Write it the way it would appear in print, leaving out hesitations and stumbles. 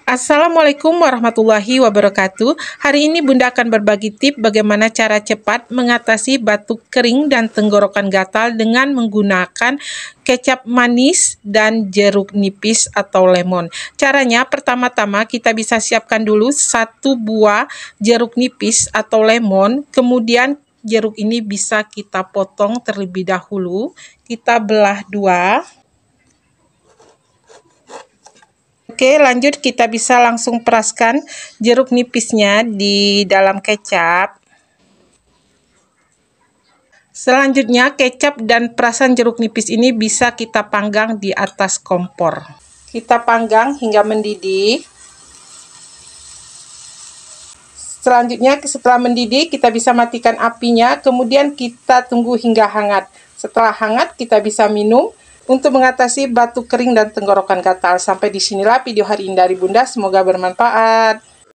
Assalamualaikum warahmatullahi wabarakatuh. Hari ini Bunda akan berbagi tips bagaimana cara cepat mengatasi batuk kering dan tenggorokan gatal dengan menggunakan kecap manis dan jeruk nipis atau lemon. Caranya pertama-tama kita bisa siapkan dulu 1 buah jeruk nipis atau lemon, kemudian jeruk ini bisa kita potong terlebih dahulu. Kita belah 2. Oke, lanjut kita bisa langsung peraskan jeruk nipisnya di dalam kecap. Selanjutnya, kecap dan perasan jeruk nipis ini bisa kita panggang di atas kompor. Kita panggang hingga mendidih. Selanjutnya, setelah mendidih, kita bisa matikan apinya, kemudian kita tunggu hingga hangat. Setelah hangat, kita bisa minum untuk mengatasi batuk kering dan tenggorokan gatal. Sampai disinilah video hari ini dari Bunda, semoga bermanfaat.